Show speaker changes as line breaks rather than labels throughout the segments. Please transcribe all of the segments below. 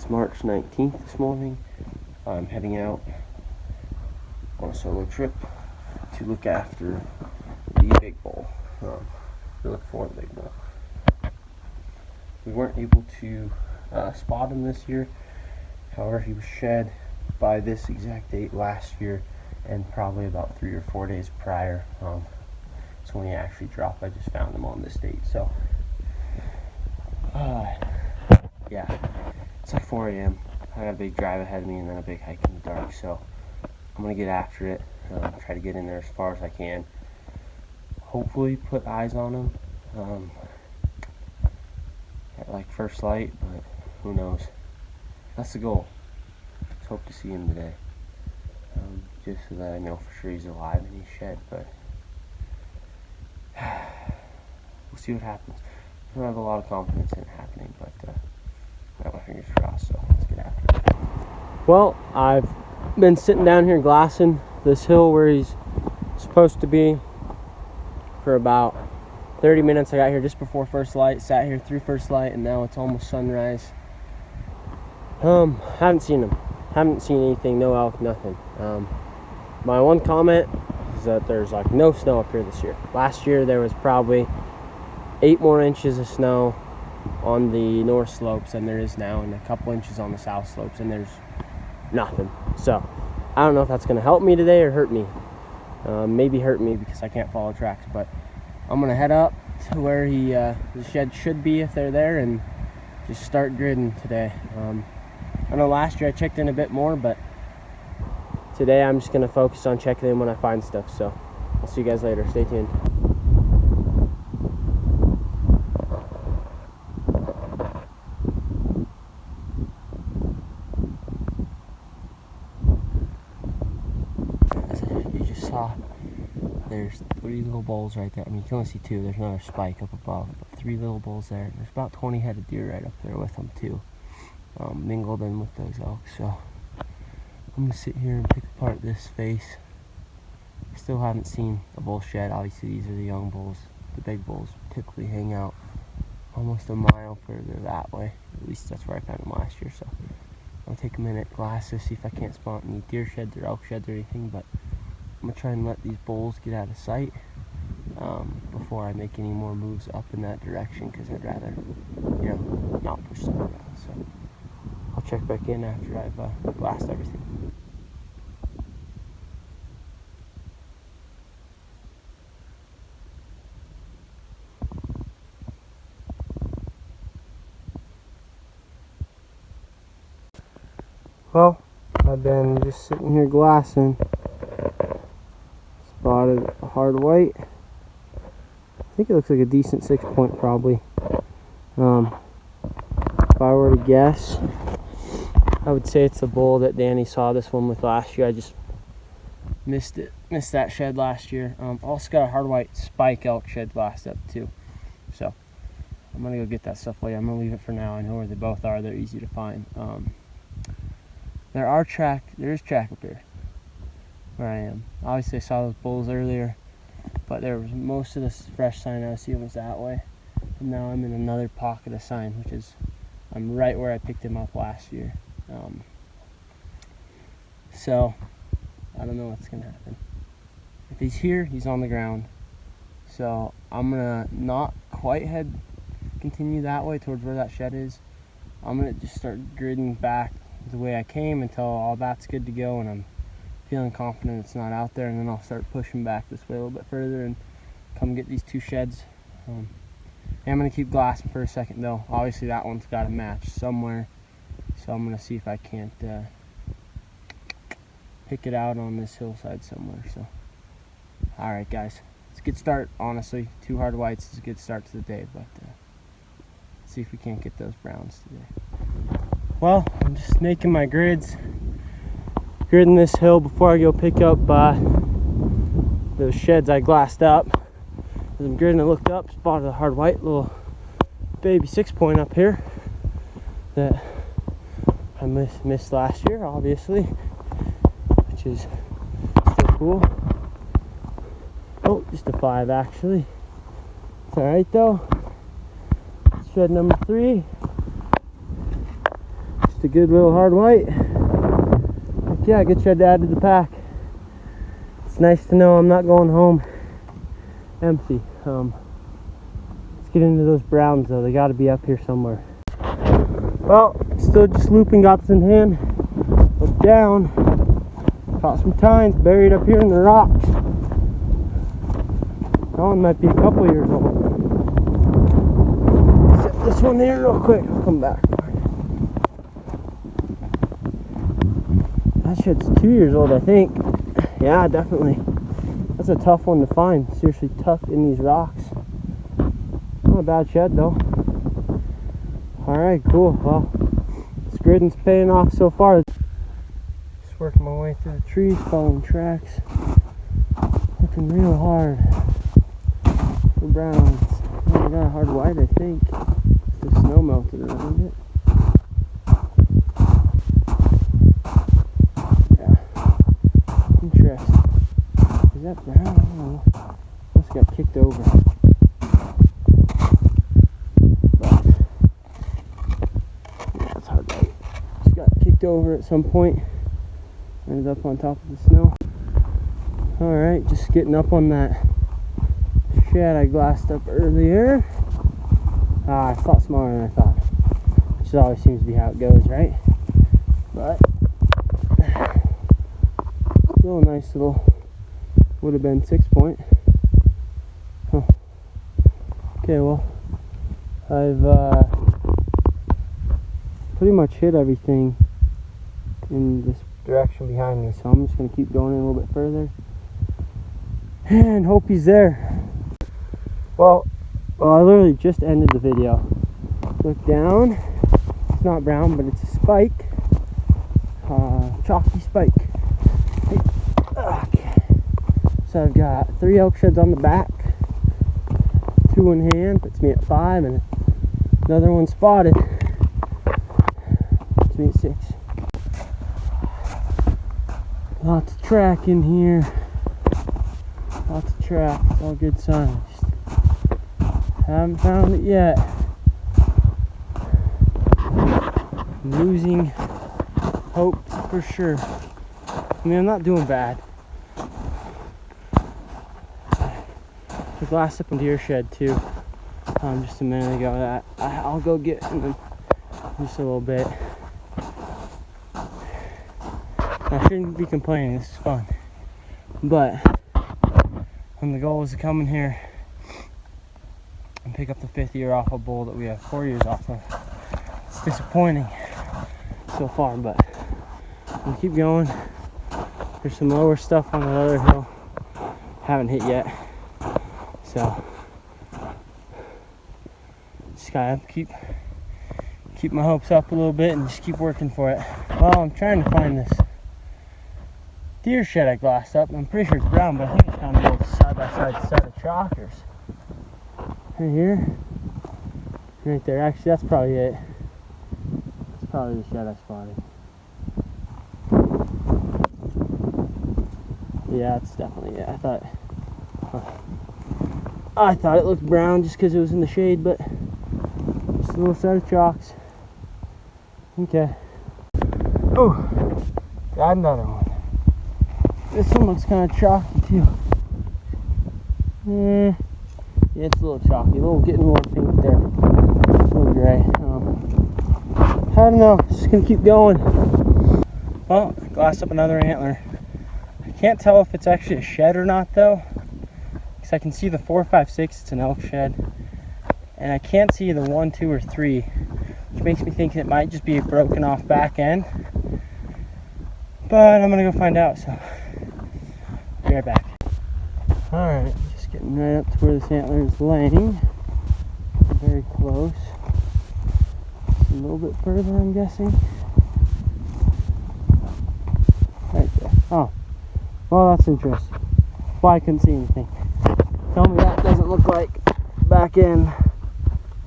It's March 19th this morning. I'm heading out on a solo trip to look after the big bull. We look for the big bull. We weren't able to spot him this year. However, he was shed by this exact date last year and probably about 3 or 4 days prior. So when he actually dropped, I just found him on this date. So yeah, it's like 4 a.m. I got a big drive ahead of me and then a big hike in the dark, so I'm gonna get after it. Try to get in there as far as I can. Hopefully put eyes on him at like first light, but who knows. That's the goal. Let's hope to see him today, just so that I know for sure he's alive and he's shed, but we'll see what happens. I don't have a lot of confidence in it happening, but I got my fingers crossed, so let's get after it. Well, I've been sitting down here glassing this hill where he's supposed to be for about 30 minutes. I got here just before first light, sat here through first light, and now it's almost sunrise. Haven't seen him. Haven't seen anything, no elk, nothing. My one comment is that there's like no snow up here this year. Last year there was probably 8 more inches of snow on the north slopes than there is now, and a couple inches on the south slopes, and there's nothing. So I don't know if that's going to help me today or hurt me. Maybe hurt me because I can't follow tracks, but I'm going to head up to where the shed should be if they're there, and just start gridding today. I know last year I checked in a bit more, but today I'm just going to focus on checking in when I find stuff. So I'll see you guys later. Stay tuned. There's 3 little bulls right there. I mean, you can only see 2. There's another spike up above, but 3 little bulls there. There's about 20 head of deer right up there with them too, mingled in with those elk. So I'm gonna sit here and pick apart this face. Still haven't seen a bull shed. Obviously these are the young bulls. The big bulls typically hang out almost a mile further that way. At least that's where I found them last year. So I'll take a minute, glass this, see if I can't spot any deer sheds or elk sheds or anything, but I'm gonna try and let these bulls get out of sight before I make any more moves up in that direction, because I'd rather, not push them around. So I'll check back in after I've glassed everything. Well, I've been just sitting here glassing. Spotted a hard white. I think it looks like a decent 6-point probably. If I were to guess, I would say it's the bull that Danny saw this one with last year. I just missed that shed last year. Also got a hard white spike elk shed glassed up too. So I'm gonna go get that stuff later. I'm gonna leave it for now. I know where they both are. They're easy to find. There is track up here where I am. Obviously I saw those bulls earlier, but there was most of the fresh sign I was seeing was that way. And now I'm in another pocket of sign, which is, I'm right where I picked him up last year. So I don't know what's gonna happen. If he's here, he's on the ground. So I'm gonna not quite continue that way towards where that shed is. I'm gonna just start gridding back the way I came until all that's good to go and I'm feeling confident it's not out there, and then I'll start pushing back this way a little bit further and come get these 2 sheds. I'm going to keep glassing for a second though. Obviously that one's got to match somewhere, so I'm going to see if I can't pick it out on this hillside somewhere. So alright guys, it's a good start. Honestly, 2 hard whites is a good start to the day, but let's see if we can't get those browns today. Well, I'm just making my gridding this hill before I go pick up those sheds I glassed up. As I'm gridding, I looked up, spotted a hard white little baby 6-point up here that I missed last year, obviously, which is still cool. Oh, just a 5 actually. It's alright though. Shed number 3. Just a good little hard white. Heck yeah, get you to add to the pack. It's nice to know I'm not going home empty. Let's get into those browns though. They got to be up here somewhere. Well, still just looping, got this in hand. Look down. Caught some tines buried up here in the rocks. That one might be a couple years old. Set this one here real quick. I'll come back. That shit's 2 years old, I think. Yeah, definitely. That's a tough one to find. Seriously tucked in these rocks. Not a bad shed though. Alright, cool. Well, this gridding's paying off so far. Just working my way through the trees, following tracks. Looking real hard for browns. Oh, I got a hard white, I think. The snow melted around it. Is that brown? I don't know. Must got kicked over. But, yeah, it's hard right. Just got kicked over at some point. Ended up on top of the snow. Alright, just getting up on that shed I glassed up earlier. It's a lot smaller than I thought. Which always seems to be how it goes, right? But still a nice little, would have been 6 point. Huh. Okay, well, I've pretty much hit everything in this direction behind me, so I'm just going to keep going in a little bit further and hope he's there. Well, I literally just ended the video. Look down. It's not brown, but it's a spike. Chalky spike. Okay. So I've got 3 elk sheds on the back, 2 in hand, puts me at 5, and another one spotted, puts me at 6. Lots of track in here. Lots of track. It's all good signs. Haven't found it yet. I'm losing hope for sure. I mean, I'm not doing bad. The glass up in deer shed too. Just a minute ago. That I'll go get in just a little bit. I shouldn't be complaining. This is fun. But when the goal was to come in here and pick up the 5th year off a bull that we have 4 years off of, it's disappointing so far. But we'll keep going. There's some lower stuff on the other hill. Haven't hit yet. So just gotta keep my hopes up a little bit and just keep working for it. Well, I'm trying to find this deer shed I glassed up. I'm pretty sure it's brown, but I think it's kind of a little side-by-side set of chalkers. Right here. Right there. Actually, that's probably it. That's probably the shed I spotted. Yeah, it's definitely it. I thought it looked brown just because it was in the shade, but just a little set of chalks. Okay. Oh, got another one. This one looks kind of chalky too. Yeah, it's a little chalky. Getting a little pink there. A little gray. I don't know. Just gonna keep going. Well, I glassed up another antler. I can't tell if it's actually a shed or not though. I can see the 4, 5, 6, it's an elk shed, and I can't see the 1, 2, or 3, which makes me think it might just be a broken off back end, but I'm gonna go find out, so be right back. Alright, just getting right up to where this antler is laying, very close, just a little bit further I'm guessing, right there. Oh, well that's interesting. Why I couldn't see anything. Tell me that doesn't look like back end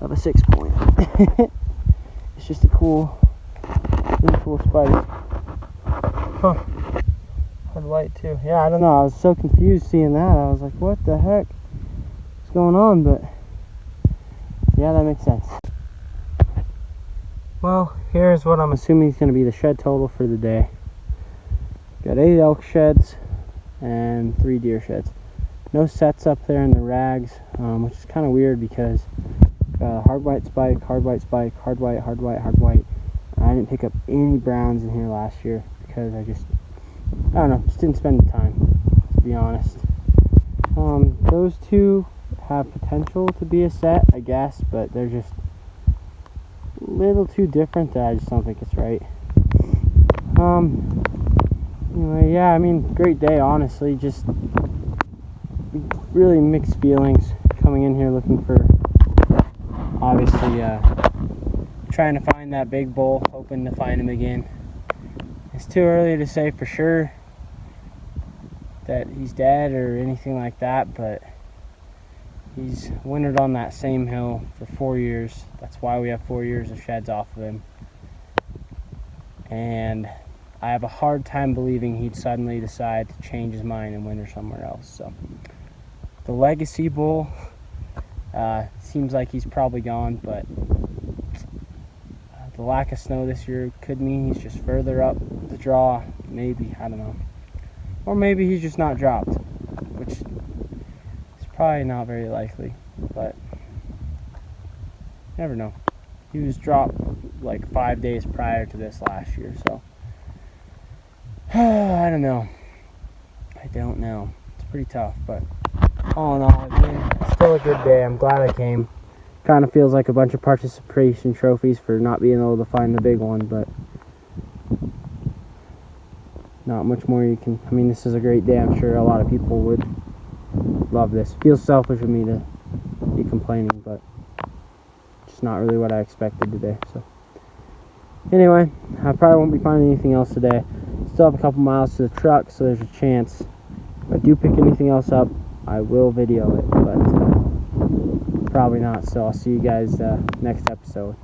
of a 6 point. It's just a really cool spider. Huh. Hard light too. Yeah, I don't know. I was so confused seeing that. I was like, what the heck is going on? But yeah, that makes sense. Well, here's what I'm assuming is going to be the shed total for the day. Got 8 elk sheds and 3 deer sheds. No sets up there in the rags, which is kind of weird because hard white spike, hard white spike, hard white, hard white, hard white. I didn't pick up any browns in here last year because I don't know, just didn't spend the time, to be honest. Those two have potential to be a set, I guess, but they're just a little too different that I just don't think it's right. Anyway, yeah, I mean, great day, honestly. Just really mixed feelings coming in here looking for, obviously, trying to find that big bull, hoping to find him again. It's too early to say for sure that he's dead or anything like that, but he's wintered on that same hill for 4 years. That's why we have 4 years of sheds off of him. And I have a hard time believing he'd suddenly decide to change his mind and winter somewhere else. So the legacy bull seems like he's probably gone, but the lack of snow this year could mean he's just further up the draw. Maybe, I don't know. Or maybe he's just not dropped, which is probably not very likely, but never know. He was dropped like 5 days prior to this last year, so I don't know. It's pretty tough, but all in all, again, still a good day. I'm glad I came. Kind of feels like a bunch of participation trophies for not being able to find the big one, but not much more you can. I mean, this is a great day. I'm sure a lot of people would love this. Feels selfish of me to be complaining, but it's not really what I expected today. So anyway, I probably won't be finding anything else today. Still have a couple miles to the truck, so there's a chance if I do pick anything else up, I will video it, but probably not. So I'll see you guys next episode.